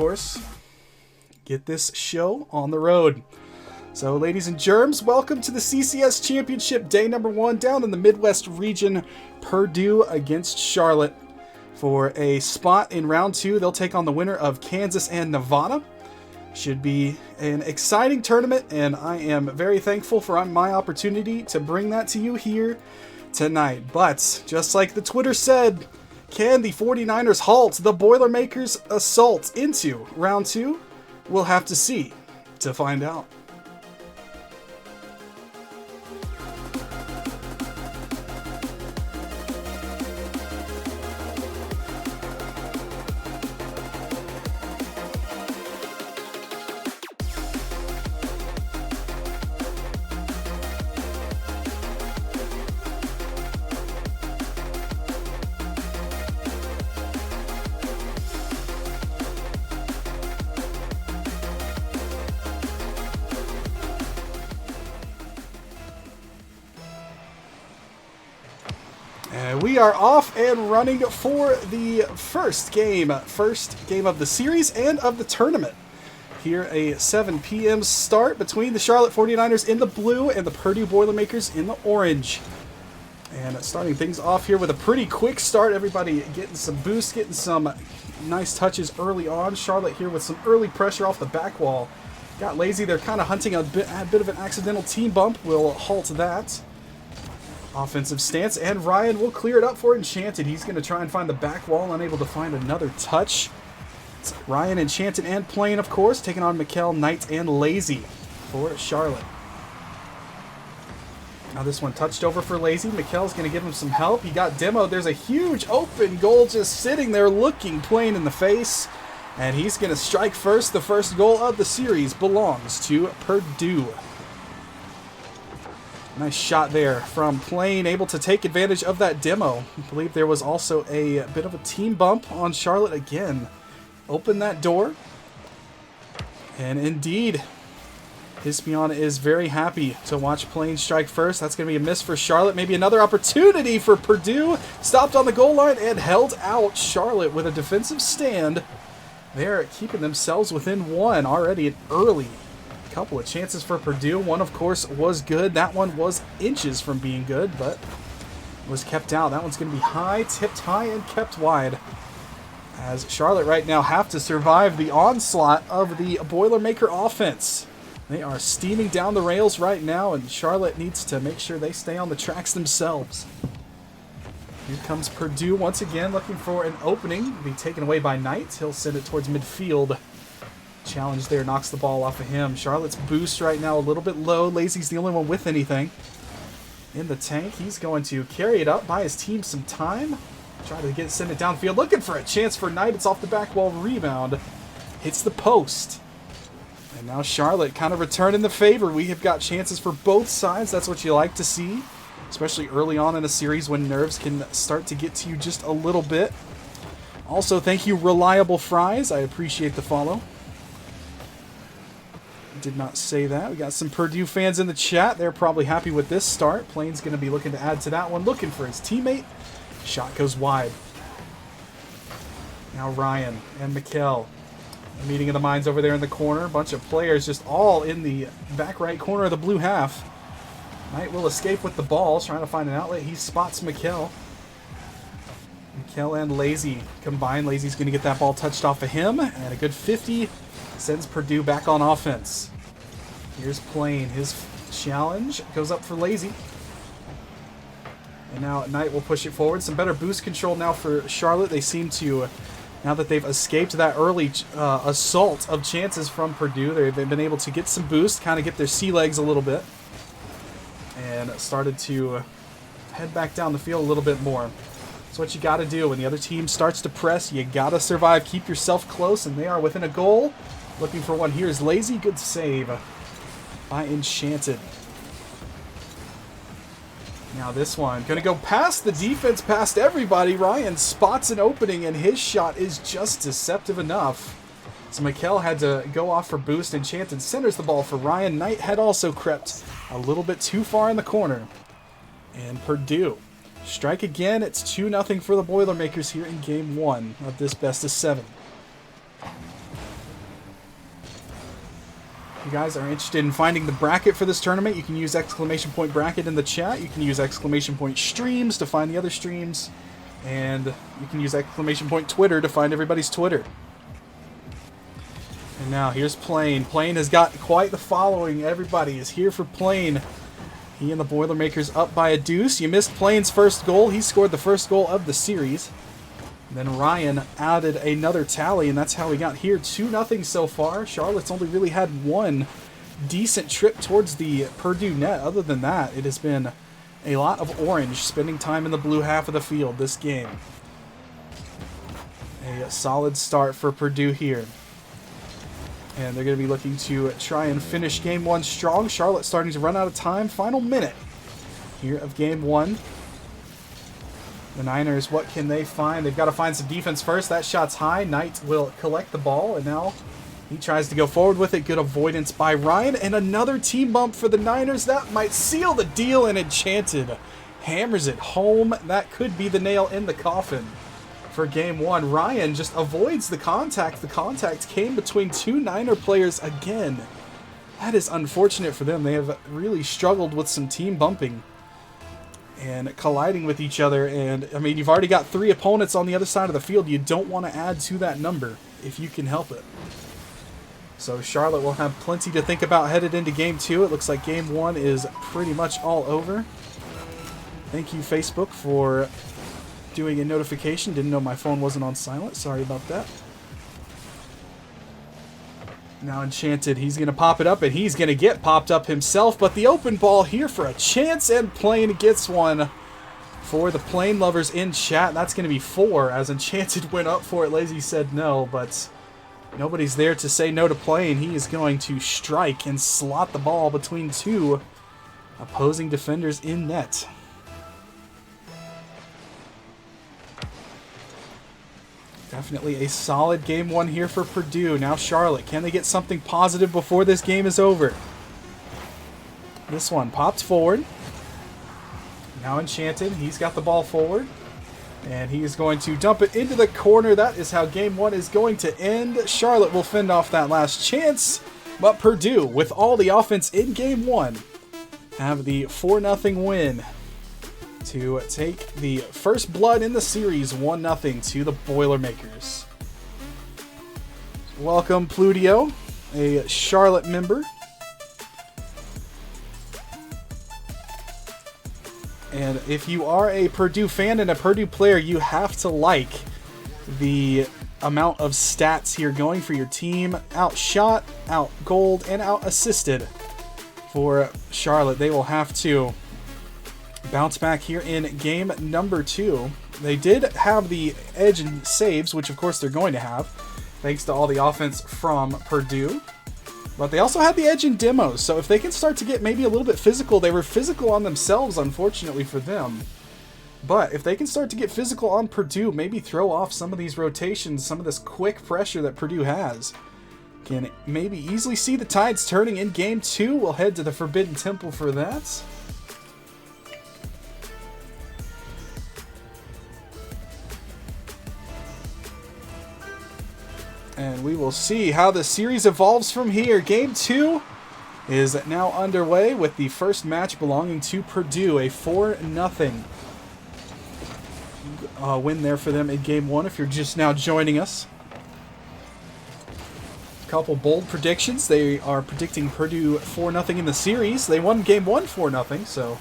course, get this show on the road. So, ladies and germs, welcome to the CCS Championship, day number 1, down in the Midwest region. Purdue against Charlotte. For a spot in round 2, they'll take on the winner of Kansas and Nevada. Should be an exciting tournament, and I am very thankful for my opportunity to bring that to you here tonight. But, just like the Twitter said, can the 49ers halt the Boilermakers' assault into round 2? We'll have to see to find out. We are off and running for the first game of the series and of the tournament. Here, a 7 p.m. start between the Charlotte 49ers in the blue and the Purdue Boilermakers in the orange. And starting things off here with a pretty quick start. Everybody getting some boost, getting some nice touches early on. Charlotte here with some early pressure off the back wall. Got lazy. They're kind of hunting a bit of an accidental team bump. We'll halt that. Offensive stance, and Ryan will clear it up for Enchanted. He's going to try and find the back wall, unable to find another touch. It's Ryan, Enchanted, and Plain, of course, taking on Mikkel, Knight, and Lazy for Charlotte. Now this one touched over for Lazy. Mikkel's going to give him some help. He got demoed. There's a huge open goal just sitting there looking Plain in the face. And he's going to strike first. The first goal of the series belongs to Purdue. Nice shot there from Plain, able to take advantage of that demo. I believe there was also a bit of a team bump on Charlotte again. Open that door. And indeed, Hispion is very happy to watch Plain strike first. That's going to be a miss for Charlotte. Maybe another opportunity for Purdue. Stopped on the goal line and held out. Charlotte with a defensive stand. They're keeping themselves within one already an early. Couple of chances for Purdue. One, of course, was good. That one was inches from being good, but was kept out. That one's going to be high, tipped high, and kept wide. As Charlotte right now have to survive the onslaught of the Boilermaker offense. They are steaming down the rails right now, and Charlotte needs to make sure they stay on the tracks themselves. Here comes Purdue once again, looking for an opening. It'll be taken away by Knight. He'll send it towards midfield. Challenge there, knocks the ball off of him. Charlotte's boost right now a little bit low. Lazy's the only one with anything in the tank. He's going to carry it up, buy his team some time. Try to send it downfield. Looking for a chance for Knight. It's off the back wall. Rebound. Hits the post. And now Charlotte kind of returning the favor. We have got chances for both sides. That's what you like to see, especially early on in a series when nerves can start to get to you just a little bit. Also, thank you, Reliable Fries. I appreciate the follow. Did not say that. We got some Purdue fans in the chat. They're probably happy with this start. Plain's going to be looking to add to that one. Looking for his teammate. Shot goes wide. Now Ryan and Mikkel. A meeting of the minds over there in the corner. A bunch of players just all in the back right corner of the blue half. Knight will escape with the ball. Trying to find an outlet. He spots Mikkel. Mikkel and Lazy combine. Lazy's going to get that ball touched off of him. And a good 50 sends Purdue back on offense. Here's Plain. His challenge goes up for Lazy. And now Knight will push it forward. Some better boost control now for Charlotte. They seem to, now that they've escaped that early assault of chances from Purdue, they've been able to get some boost, kind of get their sea legs a little bit. And started to head back down the field a little bit more. That's what you got to do. When the other team starts to press, you got to survive. Keep yourself close, and they are within a goal. Looking for one. Here's Lazy. Good save by Enchanted. Now this one. Going to go past the defense, past everybody. Ryan spots an opening, and his shot is just deceptive enough. So Mikkel had to go off for boost. Enchanted centers the ball for Ryan. Knight had also crept a little bit too far in the corner. And Purdue strike again. It's 2-0 for the Boilermakers here in Game 1 of this best of 7. If you guys are interested in finding the bracket for this tournament, you can use !bracket in the chat. You can use !streams to find the other streams. And you can use !Twitter to find everybody's Twitter. And now here's Plane. Plane has got quite the following. Everybody is here for Plane. He and the Boilermakers up by a deuce. You missed Plane's first goal. He scored the first goal of the series. Then Ryan added another tally, and that's how we got here. 2-0 so far. Charlotte's only really had one decent trip towards the Purdue net. Other than that, it has been a lot of orange, spending time in the blue half of the field this game. A solid start for Purdue here. And they're going to be looking to try and finish Game 1 strong. Charlotte starting to run out of time. Final minute here of Game 1. The Niners, what can they find? They've got to find some defense first. That shot's high. Knight will collect the ball, and now he tries to go forward with it. Good avoidance by Ryan, and another team bump for the Niners. That might seal the deal, and Enchanted hammers it home. That could be the nail in the coffin for Game 1. Ryan just avoids the contact. The contact came between two Niner players again. That is unfortunate for them. They have really struggled with some team bumping and colliding with each other. And, I mean, you've already got 3 opponents on the other side of the field. You don't want to add to that number if you can help it. So Charlotte will have plenty to think about headed into Game 2. It looks like Game 1 is pretty much all over. Thank you, Facebook, for doing a notification. Didn't know my phone wasn't on silent. Sorry about that. Now Enchanted, he's going to pop it up, and he's going to get popped up himself. But the open ball here for a chance, and Plane gets one for the Plane lovers in chat. That's going to be 4, as Enchanted went up for it. Lazy said no, but nobody's there to say no to Plane. He is going to strike and slot the ball between 2 opposing defenders in net. Definitely a solid Game 1 here for Purdue. Now Charlotte, can they get something positive before this game is over? This one popped forward. Now Enchanted, he's got the ball forward. And he is going to dump it into the corner. That is how Game 1 is going to end. Charlotte will fend off that last chance. But Purdue, with all the offense in Game 1, have the 4-0 win to take the first blood in the series, 1-0 to the Boilermakers. Welcome, Pludio, a Charlotte member. And if you are a Purdue fan and a Purdue player, you have to like the amount of stats here going for your team. Outshot, out-goaled, and out-assisted for Charlotte. They will have to bounce back here in game number 2. They did have the edge and saves, which of course they're going to have, thanks to all the offense from Purdue. But they also had the edge in demos, so if they can start to get maybe a little bit physical, they were physical on themselves, unfortunately for them. But if they can start to get physical on Purdue, maybe throw off some of these rotations, some of this quick pressure that Purdue has, can maybe easily see the tides turning in game 2. We'll head to the Forbidden Temple for that. And we will see how the series evolves from here. Game 2 is now underway with the first match belonging to Purdue. A 4-0 win there for them in Game 1 if you're just now joining us. A couple bold predictions. They are predicting Purdue 4-0 in the series. They won Game 1 4-0, so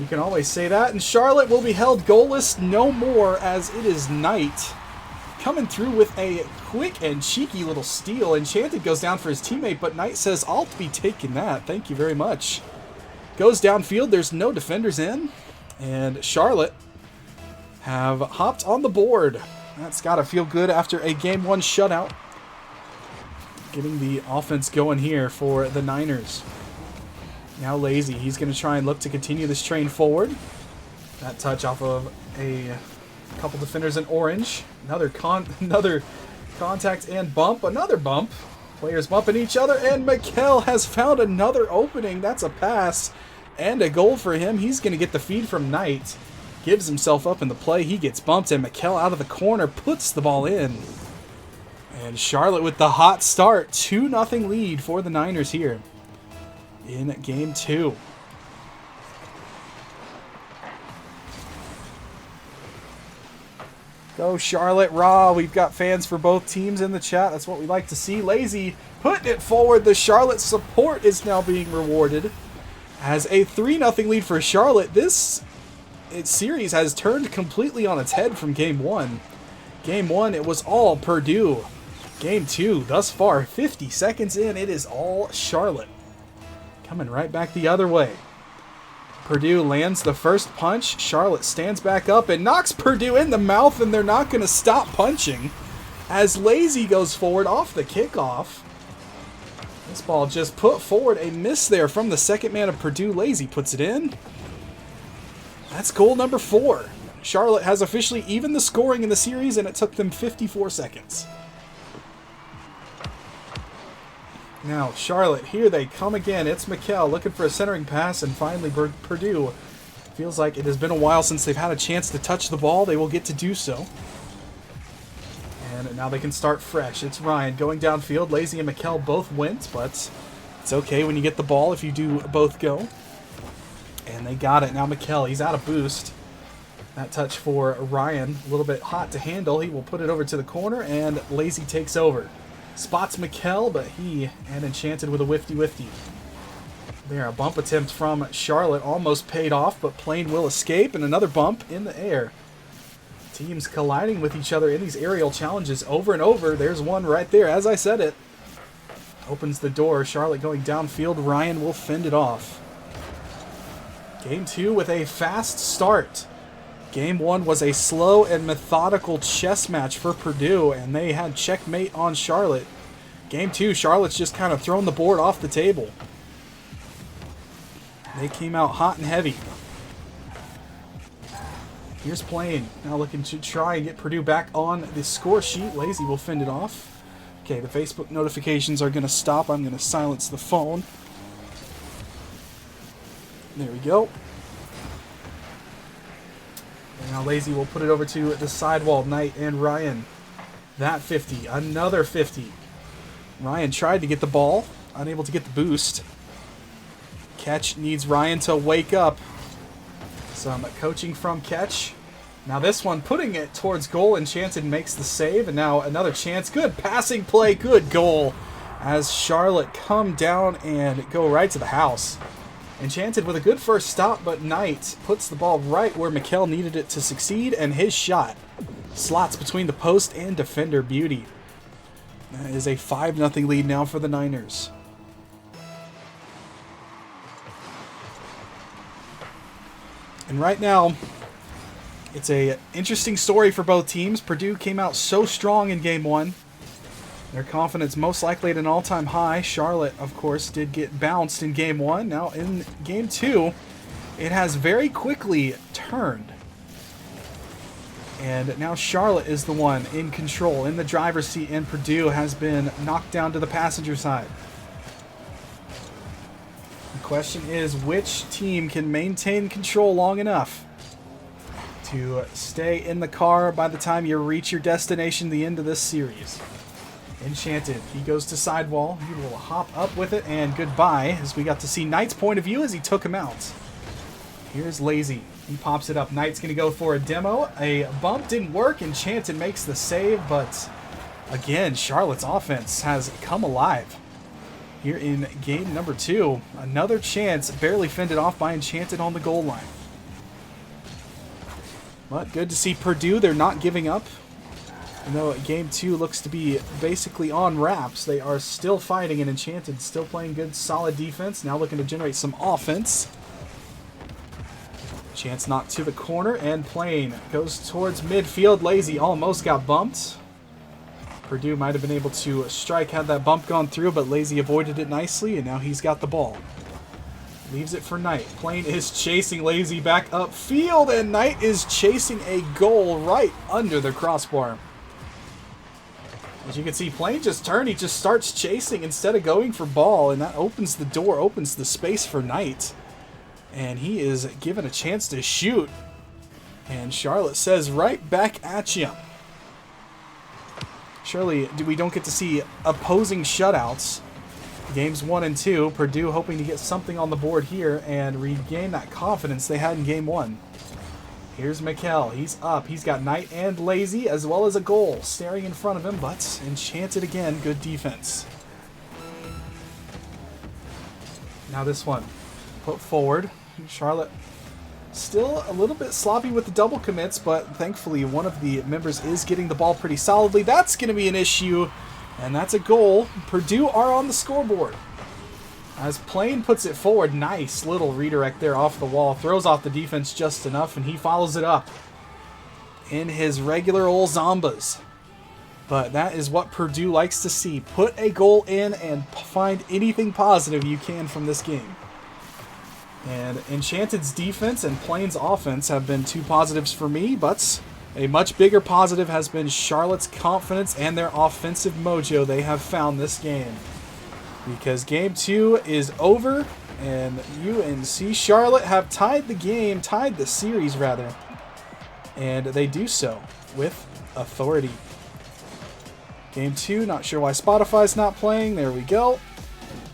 you can always say that. And Charlotte will be held goalless no more, as it is Knight coming through with a quick and cheeky little steal. Enchanted goes down for his teammate, but Knight says, I'll be taking that. Thank you very much. Goes downfield. There's no defenders in. And Charlotte have hopped on the board. That's got to feel good after a Game 1 shutout. Getting the offense going here for the Niners. Now Lazy. He's going to try and look to continue this train forward. That touch off of a couple defenders in orange. Another contact and bump. Another bump. Players bumping each other, and Mikkel has found another opening. That's a pass and a goal for him. He's going to get the feed from Knight. Gives himself up in the play. He gets bumped, and Mikkel out of the corner puts the ball in. And Charlotte with the hot start. 2-0 lead for the Niners here in game 2. Go Charlotte, raw. We've got fans for both teams in the chat. That's what we like to see. Lazy putting it forward. The Charlotte support is now being rewarded as a 3-0 lead for Charlotte. This series has turned completely on its head from game 1. Game 1, it was all Purdue. Game 2, thus far, 50 seconds in, it is all Charlotte. Coming right back the other way. Purdue lands the first punch. Charlotte stands back up and knocks Purdue in the mouth, and they're not going to stop punching as Lazy goes forward off the kickoff. This ball just put forward, a miss there from the second man of Purdue. Lazy puts it in. That's goal number 4. Charlotte has officially evened the scoring in the series, and it took them 54 seconds. Now, Charlotte, here they come again. It's Mikkel looking for a centering pass, and finally Purdue. Feels like it has been a while since they've had a chance to touch the ball. They will get to do so. And now they can start fresh. It's Ryan going downfield. Lazy and Mikkel both went, but it's okay when you get the ball if you do both go. And they got it. Now Mikkel, he's out of boost. That touch for Ryan, a little bit hot to handle. He will put it over to the corner, and Lazy takes over. Spots Mikkel, but he and Enchanted with a whifty. There, a bump attempt from Charlotte almost paid off, but Plain will escape, and another bump in the air. Teams colliding with each other in these aerial challenges over and over. There's one right there, as I said it. Opens the door. Charlotte going downfield. Ryan will fend it off. Game 2 with a fast start. Game 1 was a slow and methodical chess match for Purdue, and they had checkmate on Charlotte. Game 2, Charlotte's just kind of thrown the board off the table. They came out hot and heavy. Here's Plain, now looking to try and get Purdue back on the score sheet. Lazy will fend it off. Okay, the Facebook notifications are going to stop. I'm going to silence the phone. There we go. And now Lazy will put it over to the sidewall. Knight and Ryan. That 50. Another 50. Ryan tried to get the ball. Unable to get the boost. Ketch needs Ryan to wake up. Some coaching from Ketch. Now this one, putting it towards goal. Enchanted makes the save. And now another chance. Good passing play. Good goal. As Charlotte come down and go right to the house. Enchanted with a good first stop, but Knight puts the ball right where Mikkel needed it to succeed, and his shot slots between the post and defender. Beauty. That is a 5-0 lead now for the Niners. And right now, it's an interesting story for both teams. Purdue came out so strong in Game 1. Their confidence most likely at an all-time high. Charlotte, of course, did get bounced in Game 1. Now in Game 2, it has very quickly turned. And now Charlotte is the one in control, in the driver's seat, and Purdue has been knocked down to the passenger side. The question is, which team can maintain control long enough to stay in the car by the time you reach your destination, the end of this series? Enchanted. He goes to sidewall. He will hop up with it, and goodbye, as we got to see Knight's point of view as he took him out. Here's Lazy. He pops it up. Knight's going to go for a demo. A bump didn't work. Enchanted makes the save, but again, Charlotte's offense has come alive. Here in game number 2, another chance barely fended off by Enchanted on the goal line. But good to see Purdue. They're not giving up. And though Game 2 looks to be basically on wraps, they are still fighting, and Enchanted still playing good, solid defense. Now looking to generate some offense. Chance knocked to the corner, and Plain goes towards midfield. Lazy almost got bumped. Purdue might have been able to strike had that bump gone through, but Lazy avoided it nicely, and now he's got the ball. Leaves it for Knight. Plain is chasing Lazy back upfield, and Knight is chasing a goal right under the crossbar. As you can see, Plain just turned. He just starts chasing instead of going for ball, and that opens the door, opens the space for Knight. And he is given a chance to shoot. And Charlotte says, right back at you. Surely we don't get to see opposing shutouts. Games 1 and 2, Purdue hoping to get something on the board here and regain that confidence they had in Game 1. Here's Mikkel. He's up. He's got Knight and Lazy as well as a goal staring in front of him, but Enchanted again. Good defense. Now this one. Put forward. Charlotte still a little bit sloppy with the double commits, but thankfully one of the members is getting the ball pretty solidly. That's going to be an issue, and that's a goal. Purdue are on the scoreboard. As Plain puts it forward, nice little redirect there off the wall. Throws off the defense just enough, and he follows it up in his regular old Zombas. But that is what Purdue likes to see. Put a goal in and find anything positive you can from this game. And Enchanted's defense and Plain's offense have been two positives for me, but a much bigger positive has been Charlotte's confidence and their offensive mojo they have found this game. Because Game 2 is over, and UNC Charlotte have tied the series rather. And they do so with authority. Game 2, not sure why Spotify's not playing. There we go.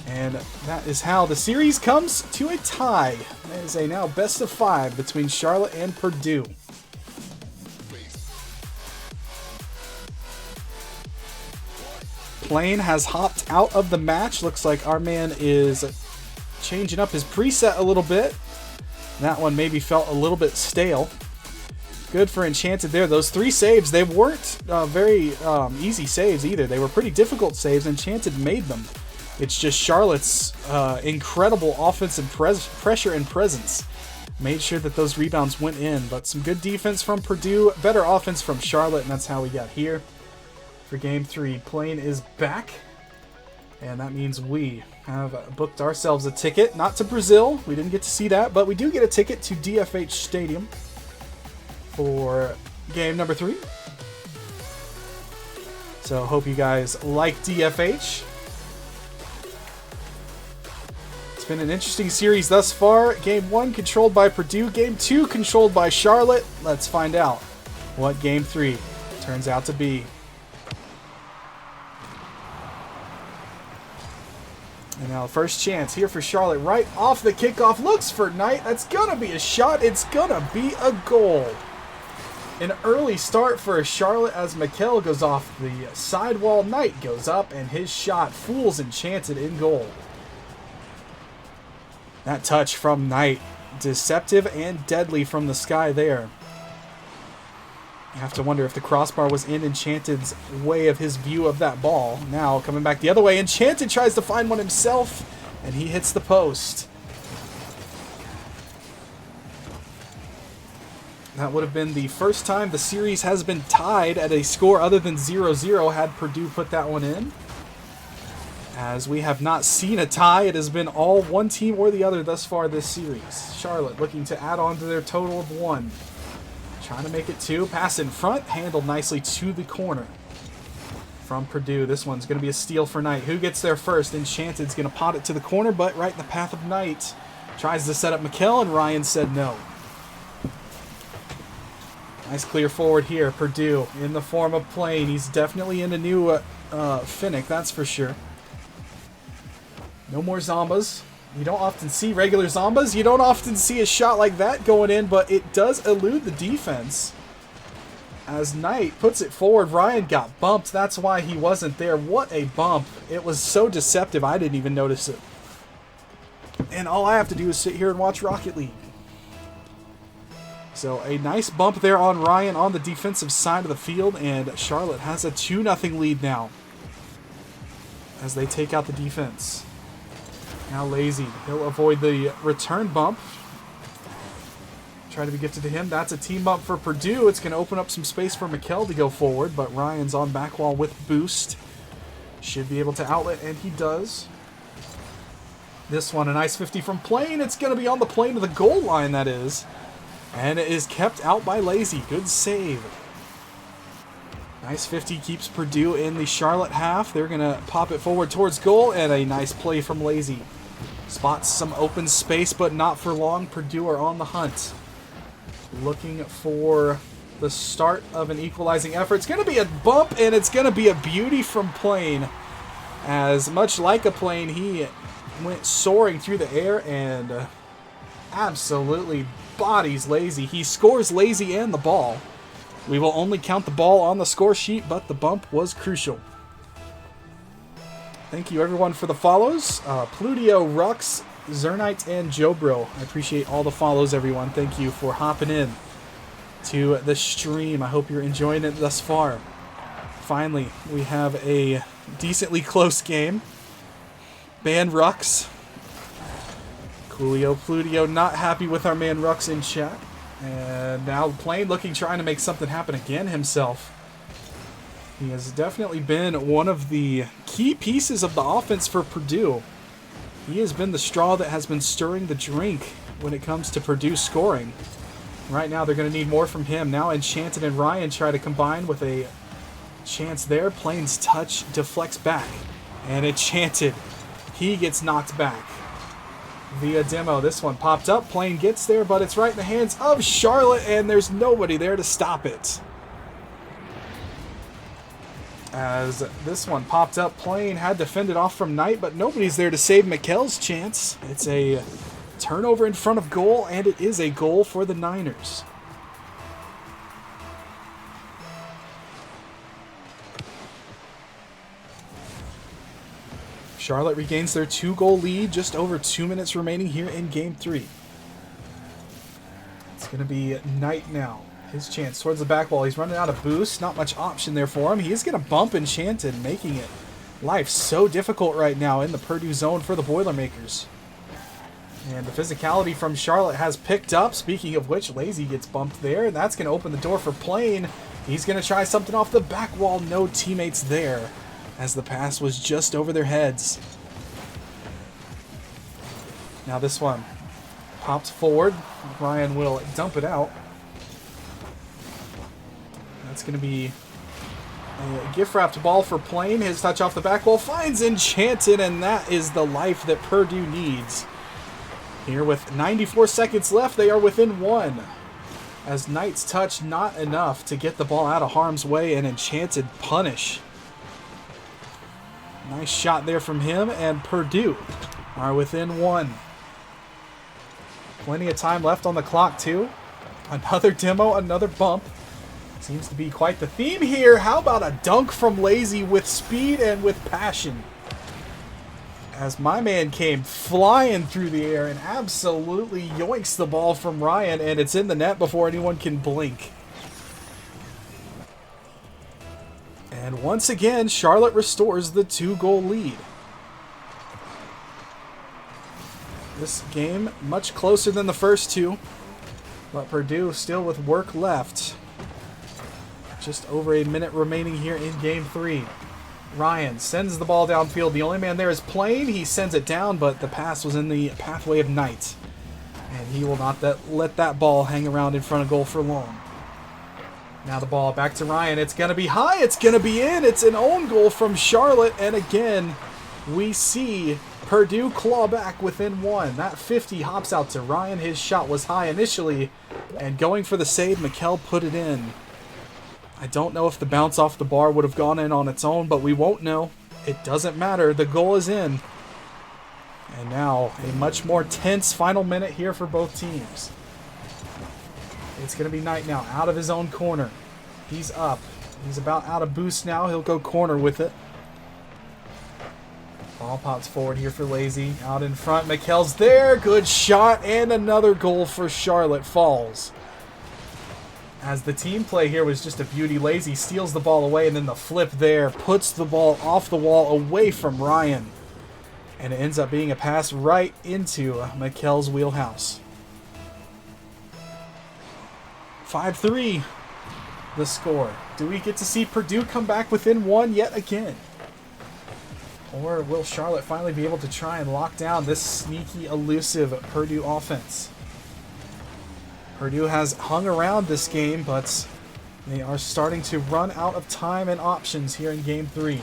And that is how the series comes to a tie. It is a now best of 5 between Charlotte and Purdue. Plain has hopped out of the match. Looks like our man is changing up his preset a little bit. That one maybe felt a little bit stale. Good for Enchanted there. Those 3 saves, they weren't very easy saves either. They were pretty difficult saves. Enchanted made them. It's just Charlotte's incredible offensive pressure and presence made sure that those rebounds went in. But some good defense from Purdue, better offense from Charlotte, and that's how we got here. For Game 3, Plain is back, and that means we have booked ourselves a ticket, not to Brazil, we didn't get to see that, but we do get a ticket to DFH Stadium for game number 3. So hope you guys like DFH. It's been an interesting series thus far. Game 1 controlled by Purdue, Game 2 controlled by Charlotte. Let's find out what Game 3 turns out to be. And now first chance here for Charlotte right off the kickoff. Looks for Knight. That's going to be a shot. It's going to be a goal. An early start for Charlotte as Mikkel goes off the sidewall. Knight goes up and his shot fools Enchanted in goal. That touch from Knight. Deceptive and deadly from the sky there. You have to wonder if the crossbar was in Enchanted's way of his view of that ball. Now coming back the other way, Enchanted tries to find one himself, and he hits the post. That would have been the first time the series has been tied at a score other than 0-0 had Purdue put that one in. As we have not seen a tie, it has been all one team or the other thus far this series. Charlotte looking to add on to their total of 1. Trying to make it 2. Pass in front. Handled nicely to the corner. From Purdue. This one's going to be a steal for Knight. Who gets there first? Enchanted's going to pot it to the corner, but right in the path of Knight. Tries to set up Mikkel, and Ryan said no. Nice clear forward here. Purdue in the form of Plain. He's definitely in a new Finnick, that's for sure. No more Zombas. You don't often see regular Zombas. You don't often see a shot like that going in, but it does elude the defense. As Knight puts it forward, Ryan got bumped. That's why he wasn't there. What a bump. It was so deceptive, I didn't even notice it. And all I have to do is sit here and watch Rocket League. So a nice bump there on Ryan on the defensive side of the field, and Charlotte has a 2-0 lead now as they take out the defense. Now Lazy. He'll avoid the return bump. Try to be gifted to him. That's a team bump for Purdue. It's going to open up some space for Mikkel to go forward, but Ryan's on back wall with boost. Should be able to outlet, and he does. This one, a nice 50 from Plain. It's going to be on the plane to the goal line, that is. And it is kept out by Lazy. Good save. Nice 50 keeps Purdue in the Charlotte half. They're going to pop it forward towards goal, and a nice play from Lazy. Spots some open space, but not for long. Purdue are on the hunt. Looking for the start of an equalizing effort. It's going to be a bump, and it's going to be a beauty from Plane. As much like a plane, he went soaring through the air and absolutely bodies Lazy. He scores Lazy and the ball. We will only count the ball on the score sheet, but the bump was crucial. Thank you, everyone, for the follows. Pludio, Rux, Zernite, and Jobro. I appreciate all the follows, everyone. Thank you for hopping in to the stream. I hope you're enjoying it thus far. Finally, we have a decently close game. Ban Rux. Coolio, Pludio not happy with our man Rux in chat. And now Plane trying to make something happen again himself. He has definitely been one of the key pieces of the offense for Purdue. He has been the straw that has been stirring the drink when it comes to Purdue scoring. Right now they're going to need more from him. Now Enchanted and Ryan try to combine with a chance there. Plane's touch deflects back. And Enchanted, he gets knocked back via demo. This one popped up. Plane gets there, but it's right in the hands of Charlotte, and there's nobody there to stop it. As this one popped up, Plane had to fend it off from Knight, but nobody's there to save Mikkel's chance. It's a turnover in front of goal, and it is a goal for the Niners. Charlotte regains their 2-goal lead, just over 2 minutes remaining here in Game 3. It's going to be Knight now. His chance towards the back wall. He's running out of boost. Not much option there for him. He is going to bump Enchanted, making it life so difficult right now in the Purdue zone for the Boilermakers. And the physicality from Charlotte has picked up. Speaking of which, Lazy gets bumped there, and that's going to open the door for Plane. He's going to try something off the back wall. No teammates there, as the pass was just over their heads. Now this one pops forward. Ryan will dump it out. That's going to be a gift-wrapped ball for Plane. His touch off the back wall finds Enchanted, and that is the life that Purdue needs. Here with 94 seconds left, they are within 1. As Knight's touch not enough to get the ball out of harm's way, and Enchanted punish. Nice shot there from him, and Purdue are within 1. Plenty of time left on the clock, too. Another demo, another bump. Seems to be quite the theme here. How about a dunk from Lazy with speed and with passion? As my man came flying through the air and absolutely yoinks the ball from Ryan, and it's in the net before anyone can blink. And once again, Charlotte restores the 2-goal lead. This game much closer than the first two, but Purdue still with work left. Just over a minute remaining here in Game 3. Ryan sends the ball downfield. The only man there is Plane. He sends it down, but the pass was in the pathway of Knight. And he will not let that ball hang around in front of goal for long. Now the ball back to Ryan. It's going to be high. It's going to be in. It's an own goal from Charlotte. And again, we see Purdue claw back within 1. That 50 hops out to Ryan. His shot was high initially. And going for the save, Mikkel put it in. I don't know if the bounce off the bar would have gone in on its own, but we won't know. It doesn't matter. The goal is in. And now a much more tense final minute here for both teams. It's going to be Knight now, out of his own corner. He's up. He's about out of boost now. He'll go corner with it. Ball pops forward here for Lazy. Out in front. Mikkel's there. Good shot. And another goal for Charlotte falls. As the team play here was just a beauty. Lazy steals the ball away, and then the flip there puts the ball off the wall away from Ryan. And it ends up being a pass right into Mikkel's wheelhouse. 5-3 the score. Do we get to see Purdue come back within 1 yet again? Or will Charlotte finally be able to try and lock down this sneaky, elusive Purdue offense? Purdue has hung around this game, but they are starting to run out of time and options here in Game 3.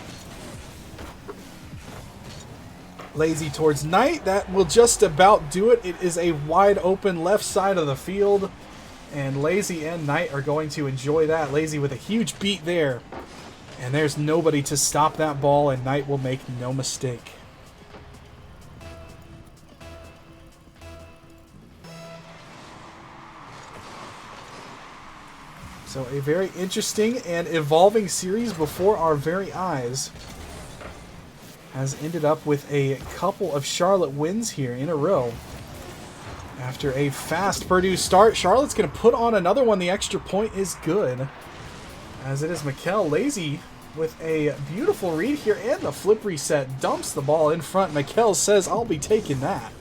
Lazy towards Knight. That will just about do it. It is a wide open left side of the field. and Lazy and Knight are going to enjoy that. Lazy with a huge beat there. And there's nobody to stop that ball, and Knight will make no mistake. So a very interesting and evolving series before our very eyes has ended up with a couple of Charlotte wins here in a row. After a fast Purdue start, Charlotte's going to put on another one. The extra point is good, as it is Mikkel. Lazy with a beautiful read here and the flip reset. Dumps the ball in front. Mikkel says, I'll be taking that.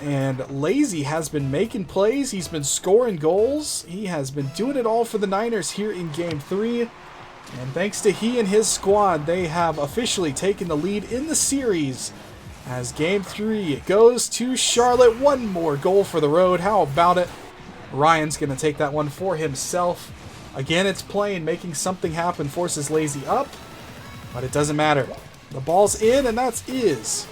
And Lazy has been making plays. He's been scoring goals. He has been doing it all for the Niners here in Game 3. And thanks to he and his squad, they have officially taken the lead in the series. As Game 3 goes to Charlotte. One more goal for the road. How about it? Ryan's going to take that one for himself. Again, it's playing, making something happen, forces Lazy up. But it doesn't matter. The ball's in, and that is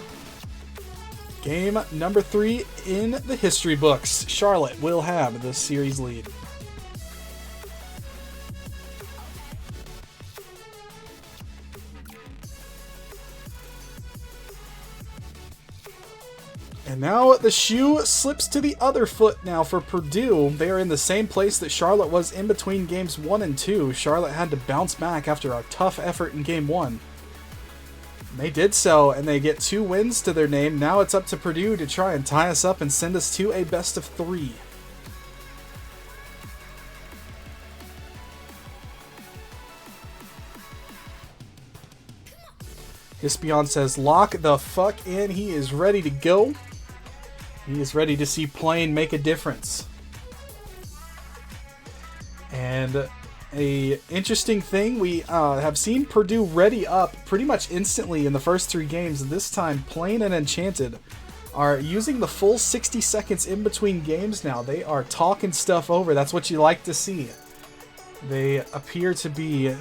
game number 3 in the history books. Charlotte will have the series lead. And now the shoe slips to the other foot now for Purdue. They are in the same place that Charlotte was in between games 1 and 2. Charlotte had to bounce back after a tough effort in game 1. They did so, and they get 2 wins to their name. Now it's up to Purdue to try and tie us up and send us to a best of 3. Hispion says, lock the fuck in. He is ready to go. He is ready to see playing make a difference. And a interesting thing, we have seen Purdue ready up pretty much instantly in the first 3 games. This time, Plain and Enchanted are using the full 60 seconds in between games now. They are talking stuff over. That's what you like to see. They appear to be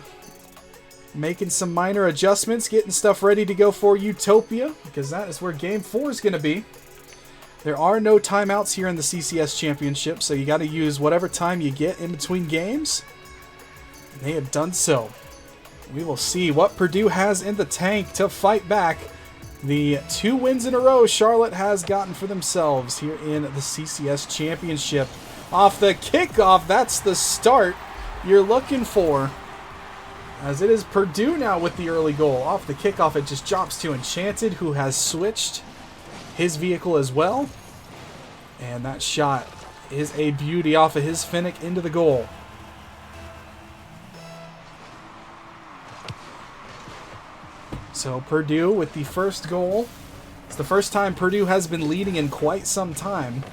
making some minor adjustments, getting stuff ready to go for Utopia, because that is where Game 4 is going to be. There are no timeouts here in the CCS Championship, so you got to use whatever time you get in between games. And they have done so. We will see what Purdue has in the tank to fight back the 2 wins in a row Charlotte has gotten for themselves here in the CCS Championship. Off the kickoff, that's the start you're looking for, as it is Purdue now with the early goal. Off the kickoff, it just drops to Enchanted, who has switched his vehicle as well. And that shot is a beauty off of his Finnick into the goal. So Purdue with the first goal. It's the first time Purdue has been leading in quite some time.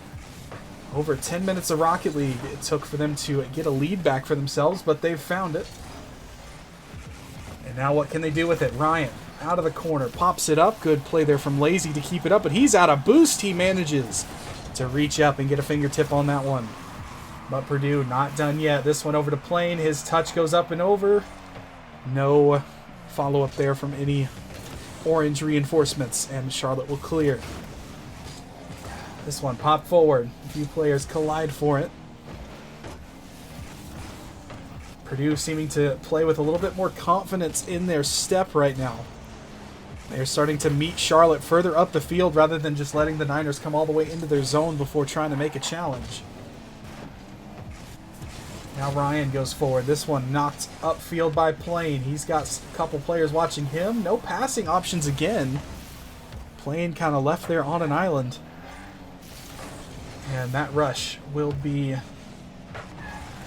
Over 10 minutes of Rocket League it took for them to get a lead back for themselves, but they've found it. And now what can they do with it? Ryan, out of the corner, pops it up. Good play there from Lazy to keep it up, but he's out of boost. He manages to reach up and get a fingertip on that one. But Purdue not done yet. This one over to Plain. His touch goes up and over. No follow-up there from any orange reinforcements, and Charlotte will clear. This one popped forward. A few players collide for it. Purdue seeming to play with a little bit more confidence in their step right now. They're starting to meet Charlotte further up the field rather than just letting the Niners come all the way into their zone before trying to make a challenge. Now Ryan goes forward. This one knocked upfield by Plain. He's got a couple players watching him. No passing options again. Plain kind of left there on an island. And that rush will be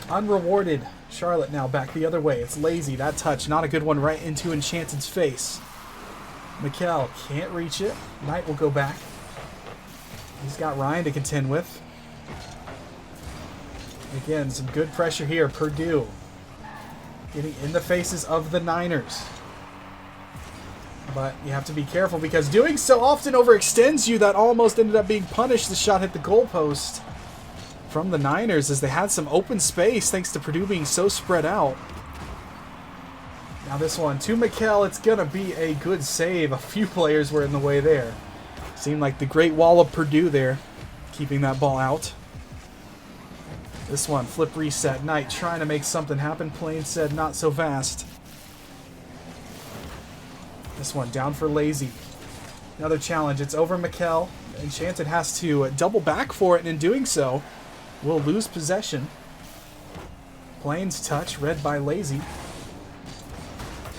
unrewarded. Charlotte now back the other way. It's Lazy. That touch, not a good one, right into Enchanted's face. Mikkel can't reach it. Knight will go back. He's got Ryan to contend with. Again, some good pressure here. Purdue getting in the faces of the Niners. But you have to be careful, because doing so often overextends you. That almost ended up being punished. The shot hit the goalpost from the Niners as they had some open space thanks to Purdue being so spread out. Now this one to Mikkel. It's going to be a good save. A few players were in the way there. Seemed like the great wall of Purdue there, keeping that ball out. This one, flip reset. Knight trying to make something happen. Plain said not so fast. This one down for Lazy. Another challenge. It's over Mikkel. Enchanted has to double back for it, and in doing so, will lose possession. Plain's touch, read by Lazy.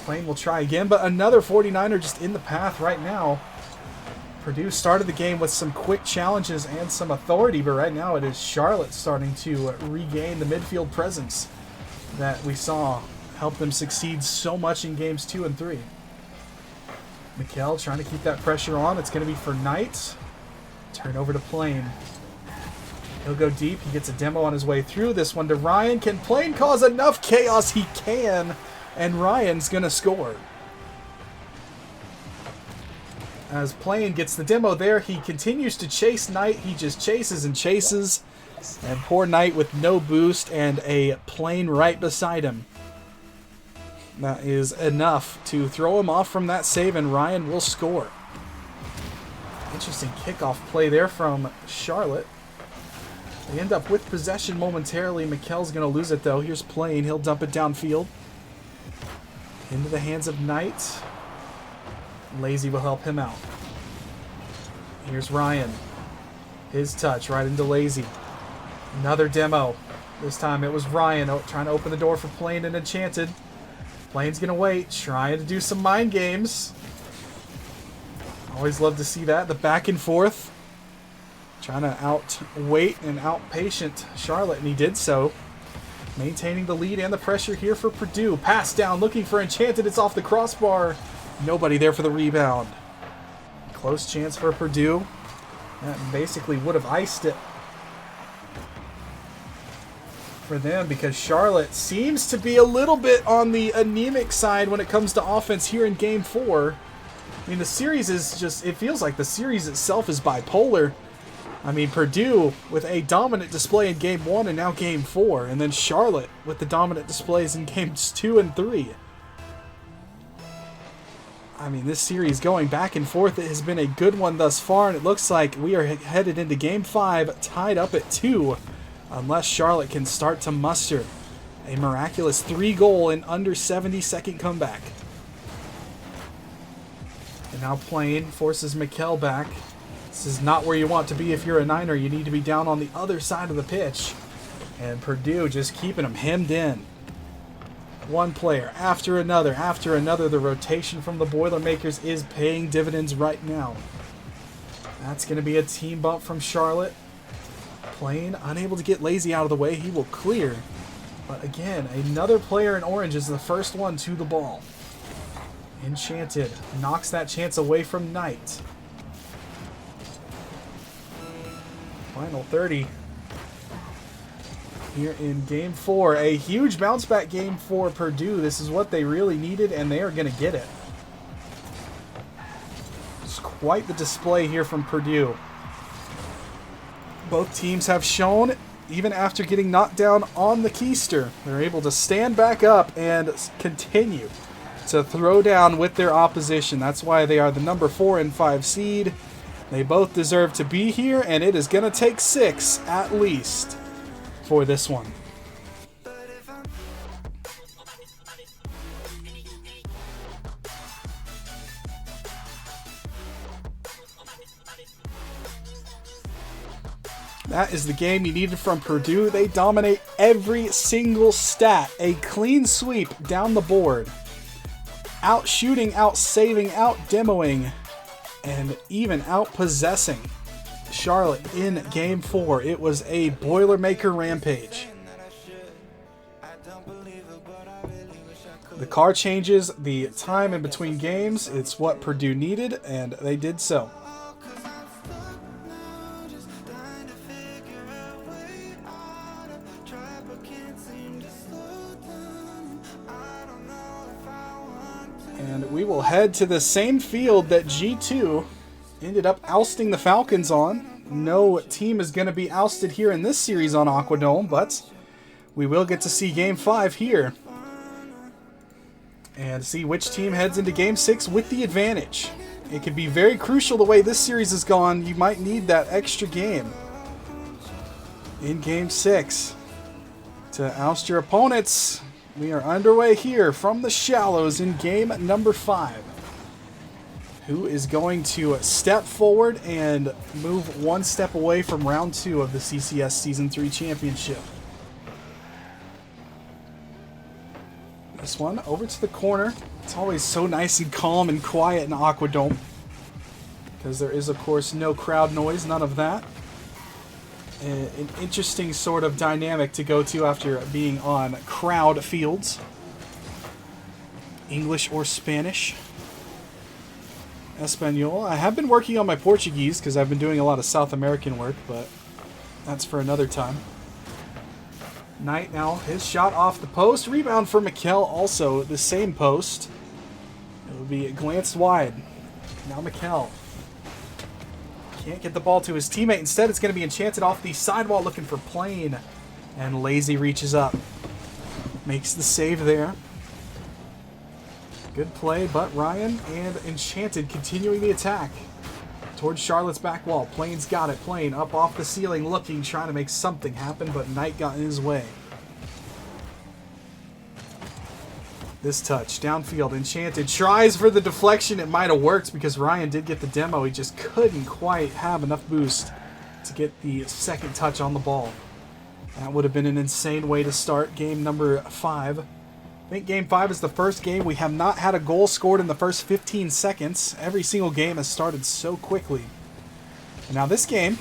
Plain will try again, but another 49er just in the path right now. Purdue started the game with some quick challenges and some authority, but right now it is Charlotte starting to regain the midfield presence that we saw help them succeed so much in games 2 and 3. Mikkel trying to keep that pressure on. It's going to be for Knight. Turn over to Plain. He'll go deep. He gets a demo on his way through. This one to Ryan. Can Plain cause enough chaos? He can. And Ryan's going to score. As Plain gets the demo there, he continues to chase Knight. He just chases and chases. And poor Knight with no boost and a Plain right beside him. That is enough to throw him off from that save, and Ryan will score. Interesting kickoff play there from Charlotte. They end up with possession momentarily. Mikkel's going to lose it, though. Here's Plain. He'll dump it downfield. Into the hands of Knight. Lazy will help him out. Here's Ryan. His touch right into Lazy. Another demo. This time it was Ryan trying to open the door for Plain and Enchanted. Plain's going to wait, trying to do some mind games. Always love to see that. The back and forth. Trying to outweight and outpatient Charlotte, and he did so. Maintaining the lead and the pressure here for Purdue. Pass down, looking for Enchanted. It's off the crossbar. Nobody there for the rebound. Close chance for Purdue. That basically would have iced it for them, because Charlotte seems to be a little bit on the anemic side when it comes to offense here in Game 4. I mean, the series is just, it feels like the series itself is bipolar. I mean, Purdue with a dominant display in Game 1 and now Game 4, and then Charlotte with the dominant displays in Games 2 and 3. I mean, this series going back and forth, it has been a good one thus far, and it looks like we are headed into Game 5 tied up at 2, unless Charlotte can start to muster a miraculous 3-goal in under 70-second comeback. And now Plain forces Mikkel back. This is not where you want to be if you're a Niner. You need to be down on the other side of the pitch. And Purdue just keeping them hemmed in. One player after another, after another. The rotation from the Boilermakers is paying dividends right now. That's going to be a team bump from Charlotte. Plain unable to get Lazy out of the way. He will clear. But again, another player in orange is the first one to the ball. Enchanted knocks that chance away from Knight. Final 30 here in Game 4. A huge bounce back game for Purdue. This is what they really needed, and they are going to get it. It's quite the display here from Purdue. Both teams have shown, even after getting knocked down on the keister, they're able to stand back up and continue to throw down with their opposition. That's why they are the number 4 and 5 seed. They both deserve to be here, and it is going to take 6 at least for this one. That is the game you needed from Purdue. They dominate every single stat. A clean sweep down the board. Out shooting, out saving, out demoing, and even out possessing Charlotte in Game 4. It was a Boilermaker rampage. The car changes, the time in between games, it's what Purdue needed, and they did so. And we will head to the same field that G2 ended up ousting the Falcons on. No team is going to be ousted here in this series on Aquadome, but we will get to see Game 5 here. And see which team heads into Game 6 with the advantage. It could be very crucial the way this series has gone. You might need that extra game in Game 6. to oust your opponents. We are underway here from the shallows in game number 5. Who is going to step forward and move one step away from round 2 of the CCS Season 3 Championship? This one over to the corner. It's always so nice and calm and quiet in Aquadome, because there is, of course, no crowd noise, none of that. An interesting sort of dynamic to go to after being on crowd fields. English or Spanish. Espanol. I have been working on my Portuguese because I've been doing a lot of South American work, but that's for another time. Knight now, his shot off the post. Rebound for Mikel, also the same post. It will be glanced wide. Now Mikel. Can't get the ball to his teammate. Instead, it's going to be Enchanted off the sidewall looking for Plain. And Lazy reaches up. Makes the save there. Good play, but Ryan and Enchanted continuing the attack towards Charlotte's back wall. Plain's got it. Plain up off the ceiling looking, trying to make something happen, but Knight got in his way. This touch, downfield, Enchanted tries for the deflection. It might have worked because Ryan did get the demo. He just couldn't quite have enough boost to get the second touch on the ball. That would have been an insane way to start game number 5. I think game 5 is the first game we have not had a goal scored in the first 15 seconds. Every single game has started so quickly. And now this game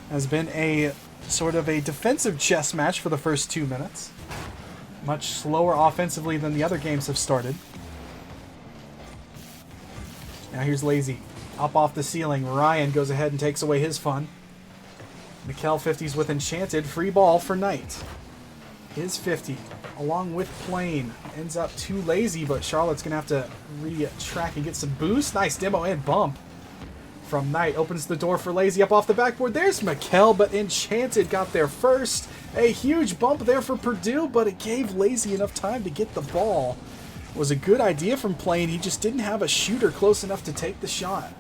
has been a sort of a defensive chess match for the first 2 minutes. Much slower offensively than the other games have started. Now here's Lazy. Up off the ceiling. Ryan goes ahead and takes away his fun. Mikel 50s with Enchanted. Free ball for Knight. His 50. Along with Plain. Ends up too lazy, but Charlotte's going to have to re-track and get some boost. Nice demo and bump from Knight. Opens the door for Lazy up off the backboard. There's Mikel, but Enchanted got there first. A huge bump there for Purdue, but it gave Lazy enough time to get the ball. It was a good idea from Plain. He just didn't have a shooter close enough to take the shot.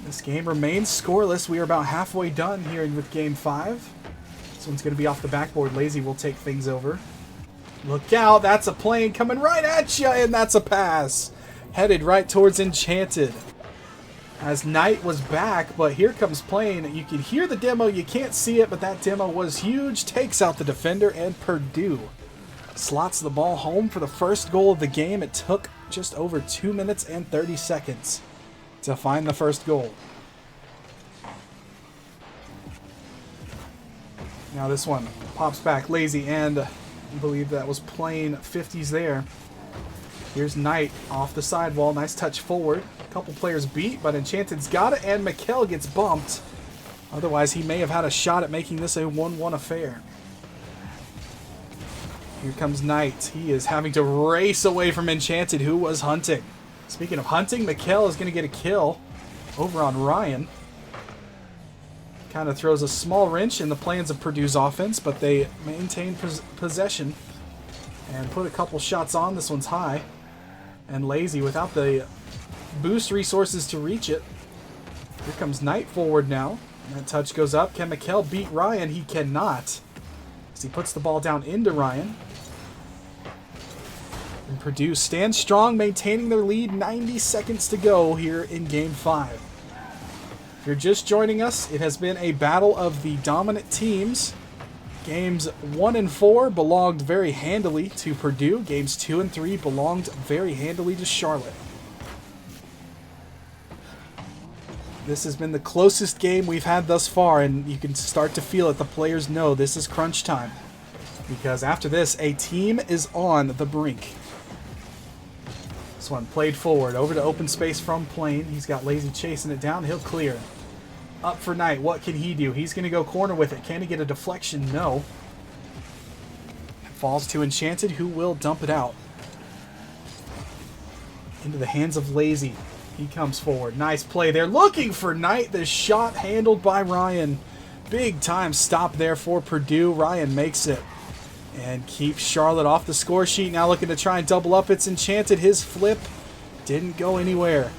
This game remains scoreless. We are about halfway done here with game 5. This one's going to be off the backboard. Lazy will take things over. Look out. That's a Plain coming right at you, and that's a pass. Headed right towards Enchanted. As Knight was back, but here comes Plain. You can hear the demo. You can't see it, but that demo was huge. Takes out the defender, and Purdue slots the ball home for the first goal of the game. It took just over 2 minutes and 30 seconds to find the first goal. Now this one pops back. Lazy, and I believe that was Plain 50s there. Here's Knight off the sidewall. Nice touch forward. A couple players beat, but Enchanted's got it, and Mikel gets bumped. Otherwise, he may have had a shot at making this a 1-1 affair. Here comes Knight. He is having to race away from Enchanted, who was hunting. Speaking of hunting, Mikel is going to get a kill over on Ryan. Kind of throws a small wrench in the plans of Purdue's offense, but they maintain possession and put a couple shots on. This one's high. And Lazy without the boost resources to reach it. Here comes Knight forward now. And that touch goes up. Can Mikel beat Ryan? He cannot, as he puts the ball down into Ryan. And Purdue stands strong, maintaining their lead. 90 seconds to go here in game 5. If you're just joining us, it has been a battle of the dominant teams. Games 1 and 4 belonged very handily to Purdue. Games 2 and 3 belonged very handily to Charlotte. This has been the closest game we've had thus far, and you can start to feel it. The players know this is crunch time, because after this, a team is on the brink. This one played forward, over to open space from Plain. He's got Lazy chasing it down. He'll clear. Up for Knight. What can he do? He's going to go corner with it. Can he get a deflection? No. Falls to Enchanted, who will dump it out into the hands of Lazy. He comes forward. Nice play there. Looking for Knight. The shot handled by Ryan. Big time stop there for Purdue. Ryan makes it and keeps Charlotte off the score sheet. Now looking to try and double up. It's Enchanted. His flip didn't go anywhere.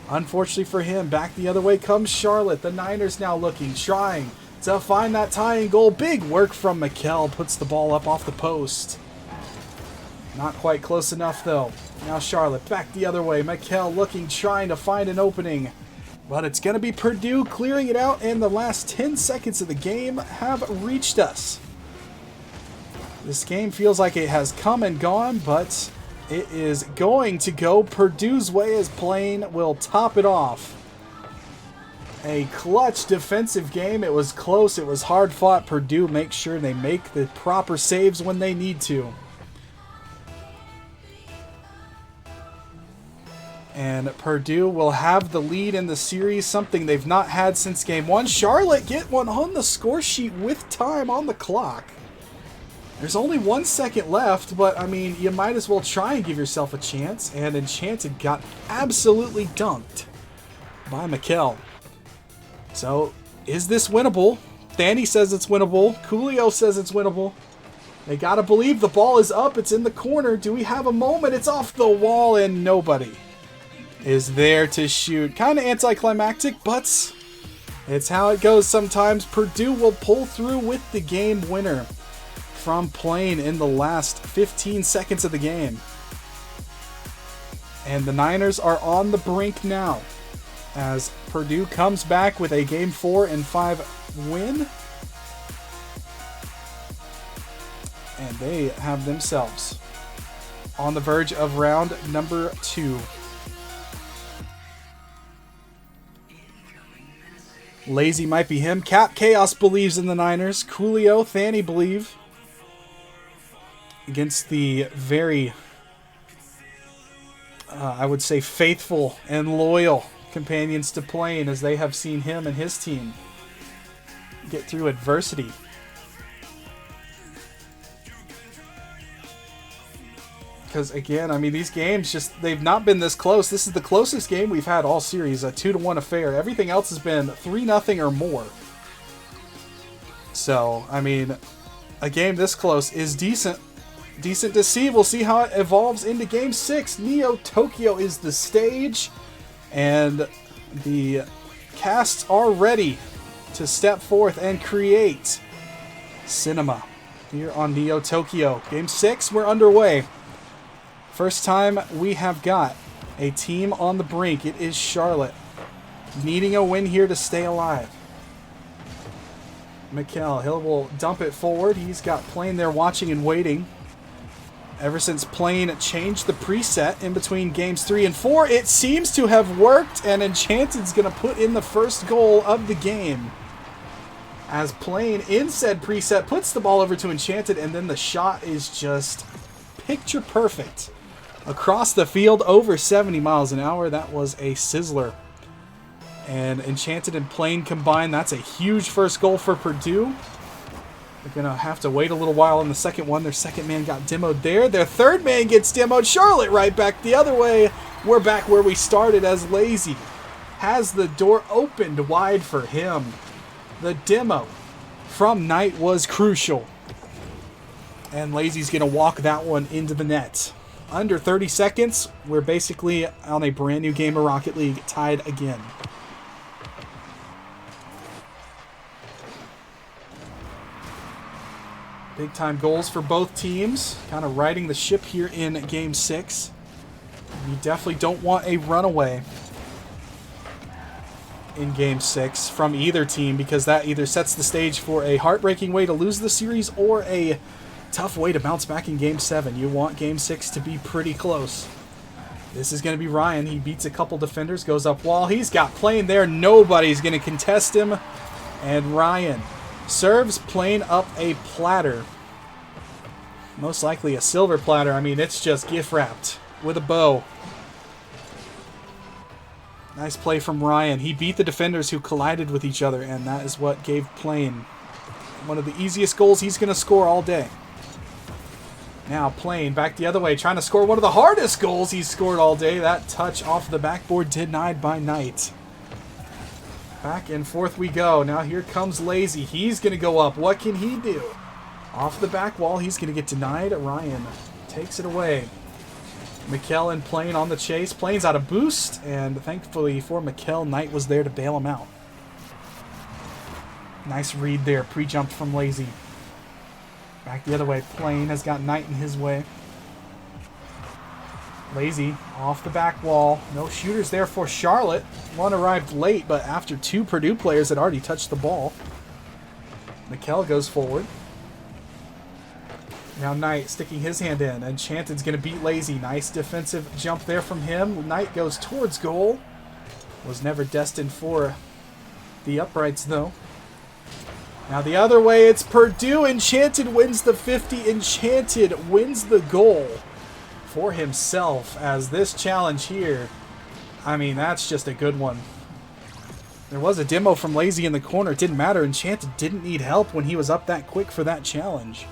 Unfortunately for him, back the other way comes Charlotte. The Niners now looking, trying. to find that tying goal. Big work from Mikel. Puts the ball up off the post. Not quite close enough, though. Now Charlotte back the other way. Mikel looking, trying to find an opening. But it's going to be Purdue clearing it out, and the last 10 seconds of the game have reached us. This game feels like it has come and gone, but it is going to go Purdue's way as Plain will top it off. A clutch defensive game. It was close. It was hard fought. Purdue makes sure they make the proper saves when they need to. And Purdue will have the lead in the series, something they've not had since game 1. Charlotte get one on the score sheet with time on the clock. There's only 1 second left, but I mean, you might as well try and give yourself a chance. And Enchanted got absolutely dunked by Mikel. So, is this winnable? Thani says it's winnable. Coolio says it's winnable. They gotta believe the ball is up. It's in the corner. Do we have a moment? It's off the wall and nobody is there to shoot. Kind of anticlimactic, but it's how it goes sometimes. Purdue will pull through with the game winner from Plain in the last 15 seconds of the game. And the Niners are on the brink now as Purdue comes back with a game 4 and 5 win. And they have themselves on the verge of round number 2. Lazy might be him. Cap Chaos believes in the Niners. Coolio, Thani believe. Against the very, I would say, faithful and loyal companions to Plain, as they have seen him and his team get through adversity. Because, again, I mean, these games just, they've not been this close. This is the closest game we've had all series, a 2-1 affair. Everything else has been 3-0 or more. So, I mean, a game this close is decent. Decent to see. We'll see how it evolves into Game 6. Neo Tokyo is the stage, and the casts are ready to step forth and create cinema here on Neo Tokyo. Game 6, we're underway. First time we have got a team on the brink. It is Charlotte, needing a win here to stay alive. Mikel, he will dump it forward. He's got Plain there watching and waiting. Ever since Plain changed the preset in between games 3 and 4, it seems to have worked, and Enchanted's going to put in the first goal of the game. As Plain, in said preset, puts the ball over to Enchanted, and then the shot is just picture perfect. Across the field, over 70 miles an hour. That was a sizzler. And Enchanted and Plain combined, that's a huge first goal for Purdue. They're going to have to wait a little while in the second one. Their second man got demoed there. Their third man gets demoed. Charlotte right back the other way. We're back where we started, as Lazy has the door opened wide for him. The demo from Knight was crucial. And Lazy's going to walk that one into the net. Under 30 seconds, we're basically on a brand new game of Rocket League, tied again. Big time goals for both teams, kind of riding the ship here in Game 6. You definitely don't want a runaway in Game 6 from either team, because that either sets the stage for a heartbreaking way to lose the series or a tough way to bounce back in Game 7. You want Game 6 to be pretty close. This is going to be Ryan. He beats a couple defenders, goes up wall. He's got Plain there. Nobody's going to contest him. And Ryan serves Plain up a platter. Most likely a silver platter. I mean, it's just gift wrapped with a bow. Nice play from Ryan. He beat the defenders who collided with each other, and that is what gave Plain one of the easiest goals he's going to score all day. Now Plain back the other way, trying to score one of the hardest goals he's scored all day. That touch off the backboard denied by Knight. Back and forth we go. Now here comes Lazy. He's going to go up. What can he do? Off the back wall, he's going to get denied. Ryan takes it away. Mikel and Plain on the chase. Plain's out of boost, and thankfully for Mikel, Knight was there to bail him out. Nice read there. Pre-jump from Lazy. Back the other way. Plain has got Knight in his way. Lazy off the back wall. No shooters there for Charlotte. One arrived late, but after 2 Purdue players had already touched the ball. Mikkel goes forward. Now Knight sticking his hand in. Enchanted's going to beat Lazy. Nice defensive jump there from him. Knight goes towards goal. Was never destined for the uprights, though. Now the other way, it's Purdue. Enchanted wins the 50. Enchanted wins the goal for himself, as this challenge here, I mean, that's just a good one. There was a demo from Lazy in the corner. It didn't matter. Enchanted didn't need help when he was up that quick for that challenge.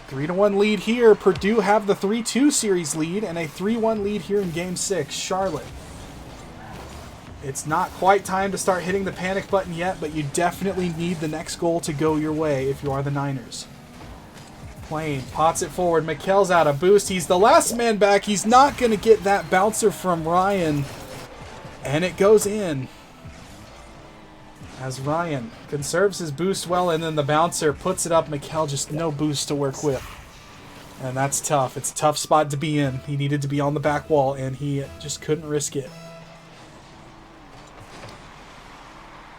3-1 lead here. Purdue have the 3-2 series lead and a 3-1 lead here in Game 6. Charlotte. It's not quite time to start hitting the panic button yet, but you definitely need the next goal to go your way if you are the Niners. Plain pots it forward. Mikkel's out of boost. He's the last man back. He's not going to get that bouncer from Ryan. And it goes in. As Ryan conserves his boost well, and then the bouncer puts it up. Mikkel just no boost to work with. And that's tough. It's a tough spot to be in. He needed to be on the back wall, and he just couldn't risk it.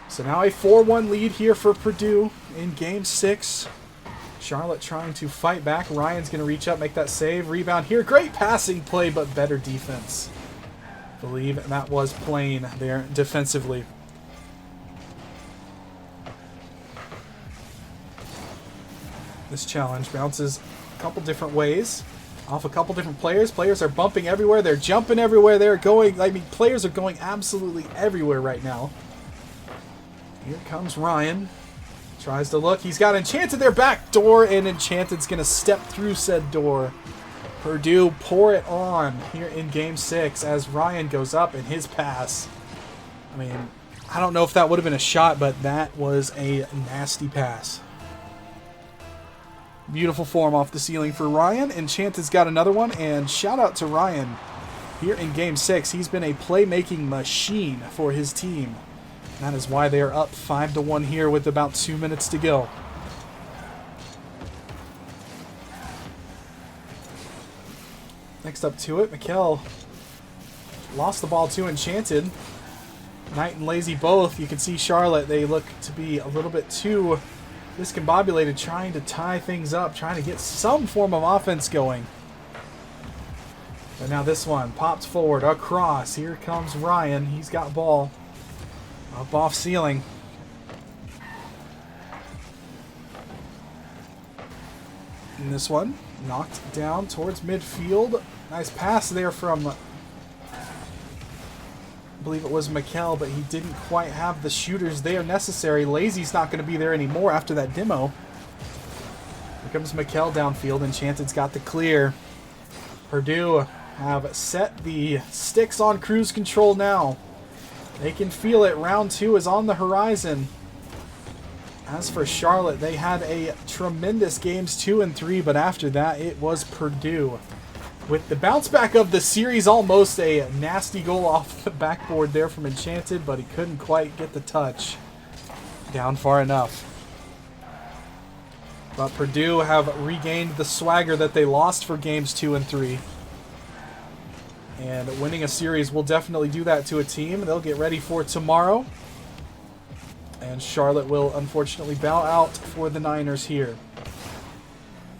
So now a 4-1 lead here for Purdue in Game 6. Charlotte trying to fight back. Ryan's going to reach up, make that save. Rebound here. Great passing play, but better defense. I believe that was Plain there defensively. This challenge bounces a couple different ways. Off a couple different players. Players are bumping everywhere. They're jumping everywhere. They're going, I mean, players are going absolutely everywhere right now. Here comes Ryan. Tries to look. He's got Enchanted there, back door, and Enchanted's going to step through said door. Purdue pour it on here in Game 6 as Ryan goes up in his pass. I mean, I don't know if that would have been a shot, but that was a nasty pass. Beautiful form off the ceiling for Ryan. Enchanted's got another one, and shout out to Ryan here in Game 6. He's been a playmaking machine for his team. That is why they are up 5-1 here with about 2 minutes to go. Next up to it, Mikkel lost the ball to Enchanted. Knight and Lazy both. You can see Charlotte, they look to be a little bit too discombobulated, trying to tie things up, trying to get some form of offense going. But now this one pops forward, across. Here comes Ryan. He's got ball. Up off ceiling. And this one knocked down towards midfield. Nice pass there from, I believe it was Mikkel, but he didn't quite have the shooters there necessary. Lazy's not going to be there anymore after that demo. Here comes Mikkel downfield. Enchanted's got the clear. Purdue have set the sticks on cruise control now. They can feel it. Round 2 is on the horizon. As for Charlotte, they had a tremendous games 2 and 3, but after that, it was Purdue. With the bounce back of the series, almost a nasty goal off the backboard there from Enchanted, but he couldn't quite get the touch down far enough. But Purdue have regained the swagger that they lost for games 2 and 3. And winning a series will definitely do that to a team. They'll get ready for tomorrow. And Charlotte will unfortunately bow out for the Niners here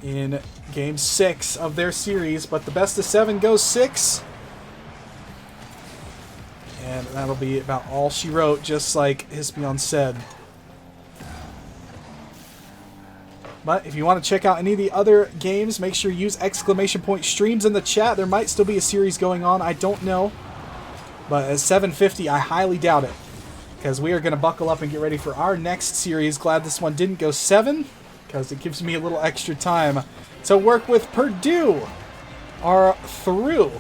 in Game 6 of their series. But the best of 7 goes 6. And that'll be about all she wrote, just like Hispion said. But if you want to check out any of the other games, make sure you use !streams in the chat. There might still be a series going on. I don't know. But at 7:50, I highly doubt it. Because we are going to buckle up and get ready for our next series. Glad this one didn't go 7. Because it gives me a little extra time to work with. Purdue are through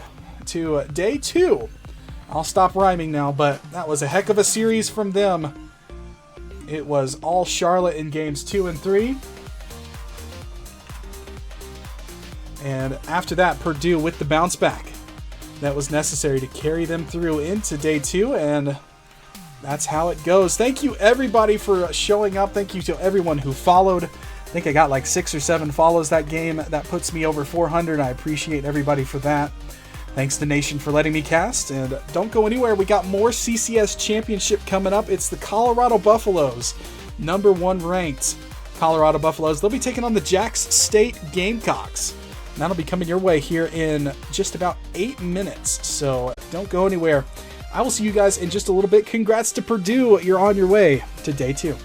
to day 2. I'll stop rhyming now, but that was a heck of a series from them. It was all Charlotte in games 2 and 3. And after that, Purdue with the bounce back that was necessary to carry them through into day 2. And that's how it goes. Thank you, everybody, for showing up. Thank you to everyone who followed. I think I got like 6 or 7 follows that game. That puts me over 400. I appreciate everybody for that. Thanks to Nation for letting me cast. And don't go anywhere. We got more CCS Championship coming up. It's the Colorado Buffaloes, #1 ranked Colorado Buffaloes. They'll be taking on the Jax State Gamecocks. That'll be coming your way here in just about 8 minutes. So don't go anywhere. I will see you guys in just a little bit. Congrats to Purdue. You're on your way to day 2.